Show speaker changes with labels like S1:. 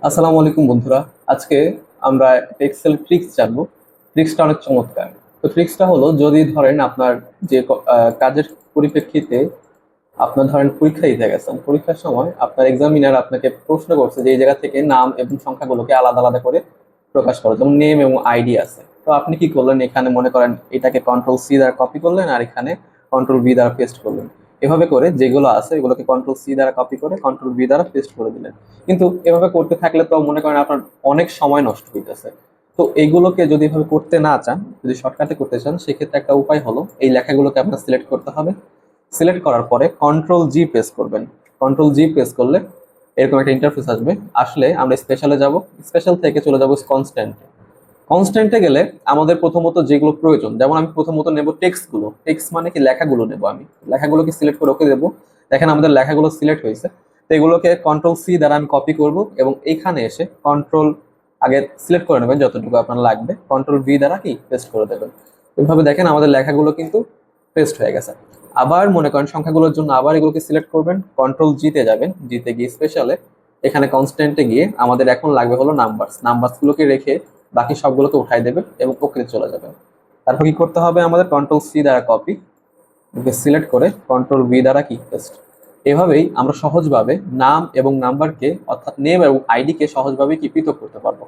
S1: আসসালামু আলাইকুম বন্ধুরা। আজকে আমরা একটা এক্সেল ট্রিক্স জানবো। ট্রিক্সটা অনেক চমৎকার। তো ট্রিক্সটা হলো, যদি ধরেন আপনার যে কাজের পরিপ্রেক্ষিতে আপনার ধরেন পরীক্ষা দিতে গেছেন, পরীক্ষার সময় আপনার এক্সামিনার আপনাকে প্রশ্ন করছে যে এই জায়গা থেকে নাম এবং সংখ্যাগুলোকে আলাদা আলাদা করে প্রকাশ করো, যেমন নেম এবং আইডি আছে। তো আপনি কি করলেন, এখানে মনে করেন এটাকে কন্ট্রোল সি দ্বারা কপি করলেন আর এখানে কন্ট্রোল ভি দ্বারা পেস্ট করলেন। এভাবে করে যেগুলো আছে এগুলোকে কন্ট্রোল সি দ্বারা কপি করে কন্ট্রোল ভি দ্বারা পেস্ট করে দিলেন। কিন্তু এভাবে করতে থাকলে তো মনে করেন আপনার অনেক সময় নষ্ট হইতেছে। তো এইগুলোকে যদি এভাবে করতে না চান, যদি শর্টকাটে করতে চান, সেক্ষেত্রে একটা উপায় হলো এই লেখাগুলোকে আপনার সিলেক্ট করতে হবে। সিলেক্ট করার পরে কন্ট্রোল জি প্রেস করবেন। কন্ট্রোল জি প্রেস করলে এরকম একটা ইন্টারফেস আসবে। আসলে আমরা স্পেশালে যাব, স্পেশাল থেকে চলে যাব কনস্ট্যান্টে। কনস্ট্যান্টে গেলে আমাদের প্রথমত যেগুলো প্রয়োজন, যেমন আমি প্রথমত নেব টেক্সট গুলো। টেক্সট মানে কি, লেখাগুলো নেব। আমি লেখাগুলোকে সিলেক্ট করে ওকে দেবো। দেখেন আমাদের লেখাগুলো সিলেক্ট হয়েছে। তো এগুলোকে কন্ট্রোল সি দ্বারা আমি কপি করব এবং এইখানে এসে কন্ট্রোল আগে সিলেক্ট করে নেবেন যতটুকু আপনার লাগবে, কন্ট্রোল ভি দ্বারা কি পেস্ট করে দেবেন। এইভাবে দেখেন আমাদের লেখাগুলো কিন্তু পেস্ট হয়ে গেছে। আবার মনে করেন সংখ্যাগুলোর জন্য আবার এগুলোকে সিলেক্ট করবেন, কন্ট্রোল জিতে যাবেন, জিতে গিয়ে স্পেশালে এখানে কনস্ট্যান্টে গিয়ে আমাদের এখন লাগবে হলো নাম্বারস। নাম্বারস গুলোকে রেখে বাকি সবগুলোকে উঠাই দেবেন এবং ওকে চলে যাবেন। তারপর কি করতে হবে, আমাদের কন্ট্রোল সি দ্বারা কপি, সিলেক্ট করে কন্ট্রোল ভি দ্বারা কি পেস্ট। এভাবেই আমরা সহজভাবে নাম এবং নাম্বারকে, অর্থাৎ নেম এবং আইডি কে সহজভাবে কি পৃথক করতে পারবো।